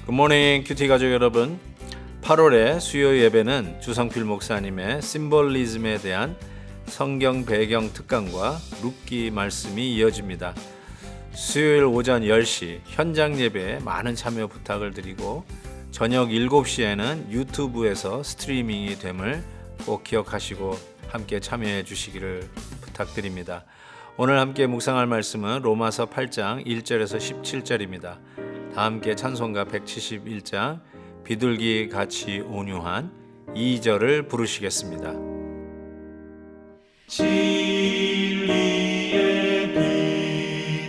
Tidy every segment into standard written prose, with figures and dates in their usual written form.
굿모닝 큐티 가족 여러분, 8월의 수요 예배는 주성필 목사님의 심볼리즘에 대한 성경 배경 특강과 룻기 말씀이 이어집니다. 수요일 오전 10시 현장 예배에 많은 참여 부탁을 드리고 저녁 7시에는 유튜브에서 스트리밍이 됨을 꼭 기억하시고 함께 참여해 주시기를 부탁드립니다. 오늘 함께 묵상할 말씀은 로마서 8장 1절에서 17절입니다. 다 함께 찬송가 171장 비둘기 같이 온유한 2절을 부르시겠습니다. 진리의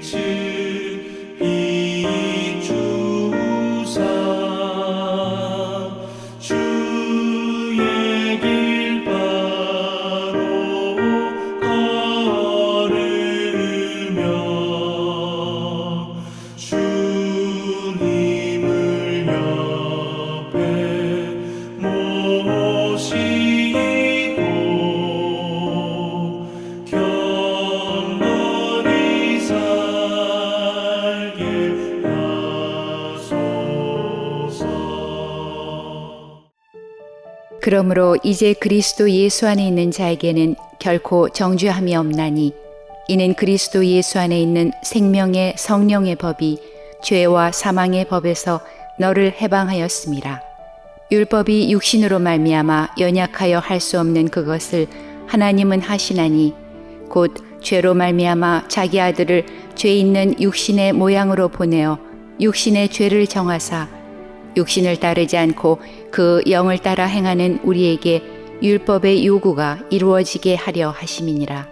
빛을 비추사 주의 길 바로 걸으며 주님을 옆에 모시고 경건히 살게 하소서. 그러므로 이제 그리스도 예수 안에 있는 자에게는 결코 정죄함이 없나니 이는 그리스도 예수 안에 있는 생명의 성령의 법이 죄와 사망의 법에서 너를 해방하였음이라. 율법이 육신으로 말미암아 연약하여 할 수 없는 그것을 하나님은 하시나니 곧 죄로 말미암아 자기 아들을 죄 있는 육신의 모양으로 보내어 육신의 죄를 정하사 육신을 따르지 않고 그 영을 따라 행하는 우리에게 율법의 요구가 이루어지게 하려 하심이니라.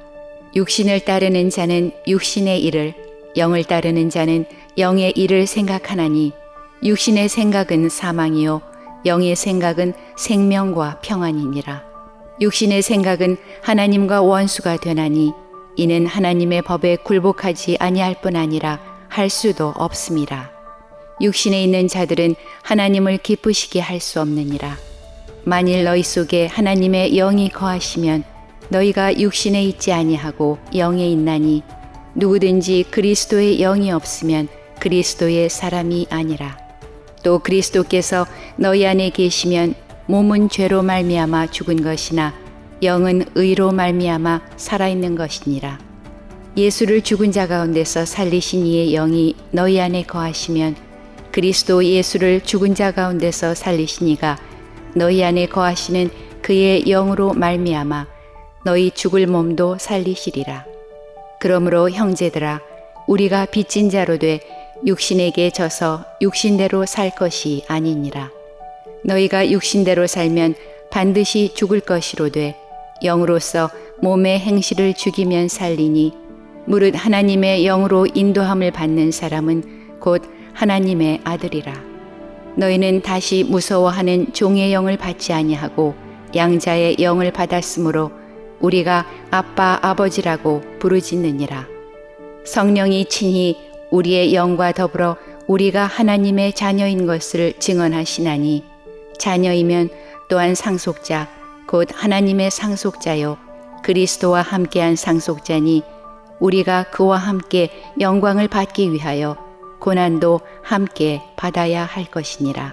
육신을 따르는 자는 육신의 일을, 영을 따르는 자는 영의 일을 생각하나니 육신의 생각은 사망이요 영의 생각은 생명과 평안이니라. 육신의 생각은 하나님과 원수가 되나니 이는 하나님의 법에 굴복하지 아니할 뿐 아니라 할 수도 없음이라. 육신에 있는 자들은 하나님을 기쁘시게 할 수 없느니라. 만일 너희 속에 하나님의 영이 거하시면 너희가 육신에 있지 아니하고 영에 있나니 누구든지 그리스도의 영이 없으면 그리스도의 사람이 아니라. 또 그리스도께서 너희 안에 계시면 몸은 죄로 말미암아 죽은 것이나 영은 의로 말미암아 살아있는 것이니라. 예수를 죽은 자 가운데서 살리신 이의 영이 너희 안에 거하시면 그리스도 예수를 죽은 자 가운데서 살리신 이가 너희 안에 거하시는 그의 영으로 말미암아 너희 죽을 몸도 살리시리라. 그러므로 형제들아, 우리가 빚진 자로 돼 육신에게 져서 육신대로 살 것이 아니니라. 너희가 육신대로 살면 반드시 죽을 것이로되 영으로서 몸의 행실을 죽이면 살리니 무릇 하나님의 영으로 인도함을 받는 사람은 곧 하나님의 아들이라. 너희는 다시 무서워하는 종의 영을 받지 아니하고 양자의 영을 받았으므로 우리가 아빠 아버지라고 부르짖느니라. 성령이 친히 우리의 영과 더불어 우리가 하나님의 자녀인 것을 증언하시나니 자녀이면 또한 상속자 곧 하나님의 상속자요 그리스도와 함께한 상속자니 우리가 그와 함께 영광을 받기 위하여 고난도 함께 받아야 할 것이니라.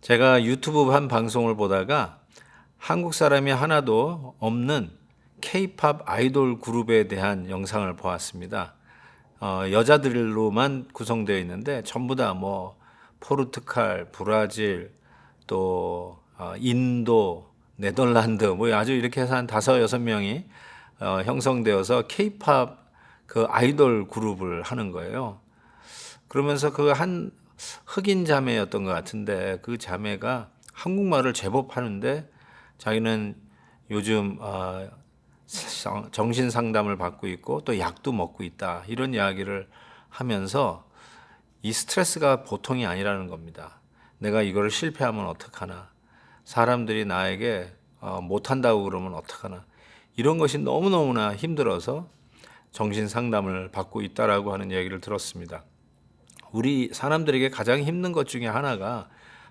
제가 유튜브 한 방송을 보다가 한국 사람이 하나도 없는 K-팝 아이돌 그룹에 대한 영상을 보았습니다. 여자들로만 구성되어 있는데 전부 다 뭐 포르투갈, 브라질, 또 인도, 네덜란드 뭐 아주 이렇게 해서 한 5-6명이 형성되어서 K-팝 그 아이돌 그룹을 하는 거예요. 그러면서 그 한 흑인 자매였던 것 같은데 그 자매가 한국말을 제법 하는데 자기는 요즘 정신 상담을 받고 있고 또 약도 먹고 있다 이런 이야기를 하면서 이 스트레스가 보통이 아니라는 겁니다. 내가 이거를 실패하면 어떡하나, 사람들이 나에게 못한다고 그러면 어떡하나, 이런 것이 너무너무나 힘들어서 정신 상담을 받고 있다라고 하는 얘기를 들었습니다. 우리 사람들에게 가장 힘든 것 중에 하나가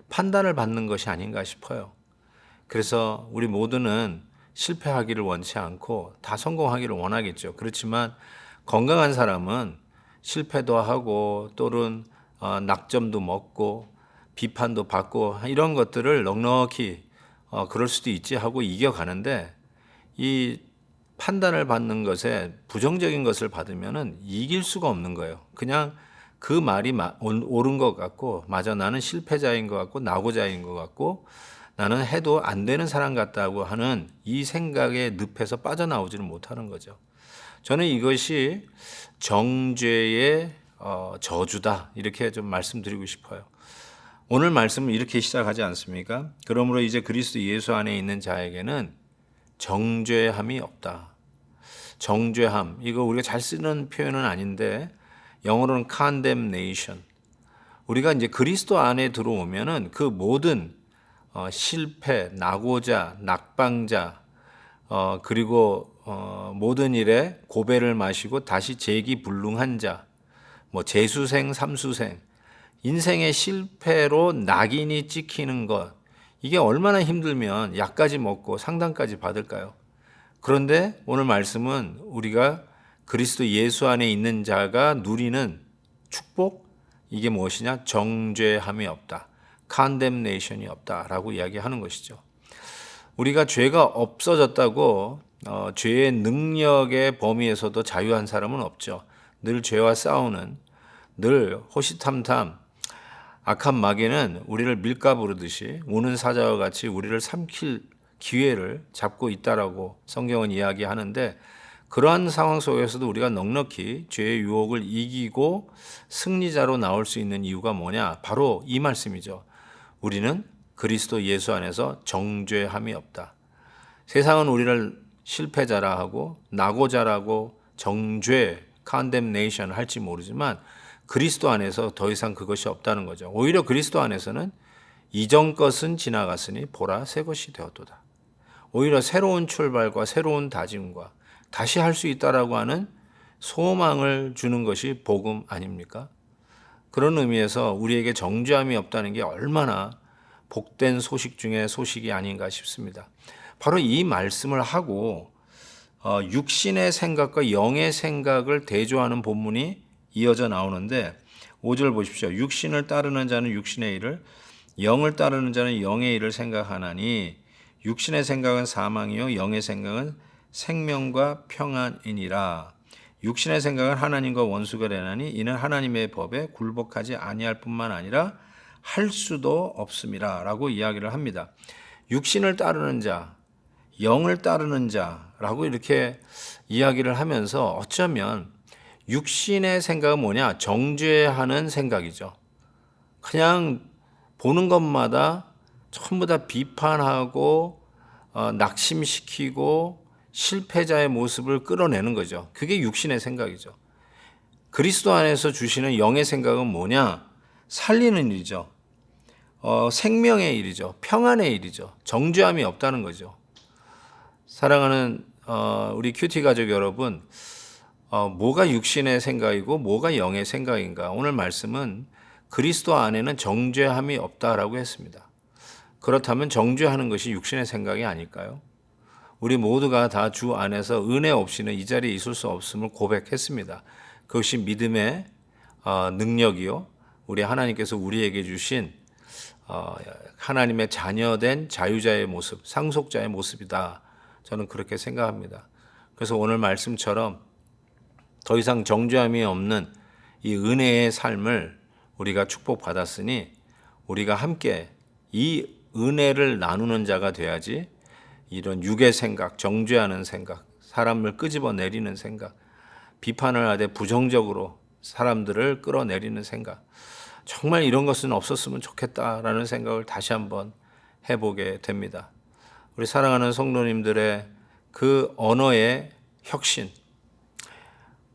판단을 받는 것이 아닌가 싶어요. 그래서 우리 모두는 실패하기를 원치 않고 다 성공하기를 원하겠죠. 그렇지만 건강한 사람은 실패도 하고 또는 낙점도 먹고 비판도 받고 이런 것들을 넉넉히 그럴 수도 있지 하고 이겨가는데, 이 판단을 받는 것에 부정적인 것을 받으면은 이길 수가 없는 거예요. 그냥 그 말이 옳은 것 같고, 맞아, 나는 실패자인 것 같고 낙오자인 것 같고 나는 해도 안 되는 사람 같다고 하는 이 생각의 늪에서 빠져나오지를 못하는 거죠. 저는 이것이 정죄의 저주다, 이렇게 좀 말씀드리고 싶어요. 오늘 말씀은 이렇게 시작하지 않습니까? 그러므로 이제 그리스도 예수 안에 있는 자에게는 정죄함이 없다. 정죄함, 이거 우리가 잘 쓰는 표현은 아닌데 영어로는 condemnation. 우리가 이제 그리스도 안에 들어오면은 그 모든 실패, 낙오자, 낙방자, 그리고 모든 일에 고배를 마시고 다시 재기불능한 자, 뭐 재수생, 삼수생, 인생의 실패로 낙인이 찍히는 것, 이게 얼마나 힘들면 약까지 먹고 상담까지 받을까요? 그런데 오늘 말씀은 우리가 그리스도 예수 안에 있는 자가 누리는 축복, 이게 무엇이냐? 정죄함이 없다, condemnation이 없다라고 이야기하는 것이죠. 우리가 죄가 없어졌다고 죄의 능력의 범위에서도 자유한 사람은 없죠. 늘 죄와 싸우는, 늘 호시탐탐 악한 마귀는 우리를 밀가부르듯이 우는 사자와 같이 우리를 삼킬 기회를 잡고 있다라고 성경은 이야기하는데, 그러한 상황 속에서도 우리가 넉넉히 죄의 유혹을 이기고 승리자로 나올 수 있는 이유가 뭐냐? 바로 이 말씀이죠. 우리는 그리스도 예수 안에서 정죄함이 없다. 세상은 우리를 실패자라 하고 낙오자라고 정죄, condemnation 할지 모르지만 그리스도 안에서 더 이상 그것이 없다는 거죠. 오히려 그리스도 안에서는 이전 것은 지나갔으니 보라 새 것이 되었도다. 오히려 새로운 출발과 새로운 다짐과 다시 할 수 있다라고 하는 소망을 주는 것이 복음 아닙니까? 그런 의미에서 우리에게 정죄함이 없다는 게 얼마나 복된 소식 중에 소식이 아닌가 싶습니다. 바로 이 말씀을 하고 육신의 생각과 영의 생각을 대조하는 본문이 이어져 나오는데, 5절 보십시오. 육신을 따르는 자는 육신의 일을, 영을 따르는 자는 영의 일을 생각하나니 육신의 생각은 사망이요 영의 생각은 생명과 평안이니라. 육신의 생각은 하나님과 원수가 되나니 이는 하나님의 법에 굴복하지 아니할 뿐만 아니라 할 수도 없음이라 라고 이야기를 합니다. 육신을 따르는 자, 영을 따르는 자라고 이렇게 이야기를 하면서 어쩌면 육신의 생각은 뭐냐? 정죄하는 생각이죠. 그냥 보는 것마다 전부 다 비판하고 낙심시키고 실패자의 모습을 끌어내는 거죠. 그게 육신의 생각이죠. 그리스도 안에서 주시는 영의 생각은 뭐냐? 살리는 일이죠. 생명의 일이죠. 평안의 일이죠. 정죄함이 없다는 거죠. 사랑하는 우리 큐티 가족 여러분, 뭐가 육신의 생각이고 뭐가 영의 생각인가? 오늘 말씀은 그리스도 안에는 정죄함이 없다라고 했습니다. 그렇다면 정죄하는 것이 육신의 생각이 아닐까요? 우리 모두가 다 주 안에서 은혜 없이는 이 자리에 있을 수 없음을 고백했습니다. 그것이 믿음의 능력이요, 우리 하나님께서 우리에게 주신 하나님의 자녀된 자유자의 모습, 상속자의 모습이다. 저는 그렇게 생각합니다. 그래서 오늘 말씀처럼 더 이상 정죄함이 없는 이 은혜의 삶을 우리가 축복받았으니 우리가 함께 이 은혜를 나누는 자가 돼야지, 이런 육의 생각, 정죄하는 생각, 사람을 끄집어내리는 생각, 비판을 하되 부정적으로 사람들을 끌어내리는 생각, 정말 이런 것은 없었으면 좋겠다라는 생각을 다시 한번 해보게 됩니다. 우리 사랑하는 성도님들의 그 언어의 혁신,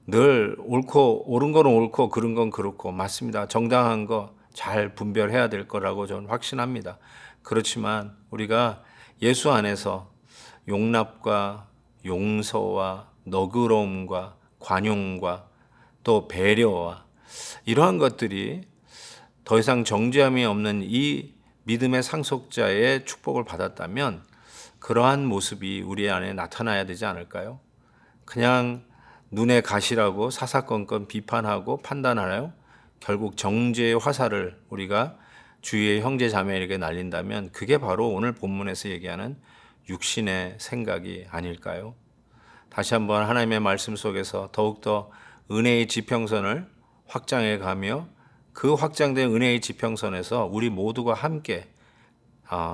늘 옳은 건 옳고 그른 건 그렇고 맞습니다. 정당한 거 잘 분별해야 될 거라고 저는 확신합니다. 그렇지만 우리가 예수 안에서 용납과 용서와 너그러움과 관용과 또 배려와 이러한 것들이 더 이상 정죄함이 없는 이 믿음의 상속자의 축복을 받았다면 그러한 모습이 우리 안에 나타나야 되지 않을까요? 그냥 눈에 가시라고 사사건건 비판하고 판단하나요? 결국 정죄의 화살을 우리가 주위의 형제 자매에게 날린다면 그게 바로 오늘 본문에서 얘기하는 육신의 생각이 아닐까요? 다시 한번 하나님의 말씀 속에서 더욱더 은혜의 지평선을 확장해 가며 그 확장된 은혜의 지평선에서 우리 모두가 함께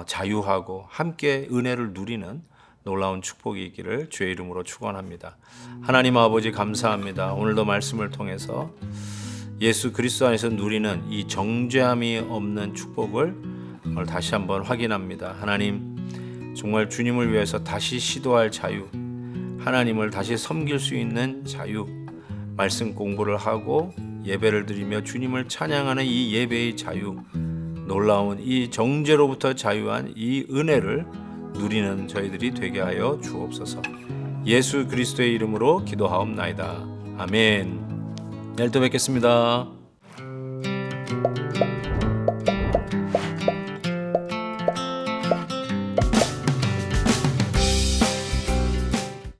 자유하고 함께 은혜를 누리는 놀라운 축복이 있기를 주의 이름으로 축원합니다. 하나님 아버지 감사합니다. 오늘도 말씀을 통해서 예수 그리스도 안에서 누리는 이 정죄함이 없는 축복을 오늘 다시 한번 확인합니다. 하나님 정말 주님을 위해서 다시 시도할 자유, 하나님을 다시 섬길 수 있는 자유, 말씀 공부를 하고 예배를 드리며 주님을 찬양하는 이 예배의 자유, 놀라운 이 정죄로부터 자유한 이 은혜를 누리는 저희들이 되게 하여 주옵소서. 예수 그리스도의 이름으로 기도하옵나이다. 아멘. 내일 또 뵙겠습니다.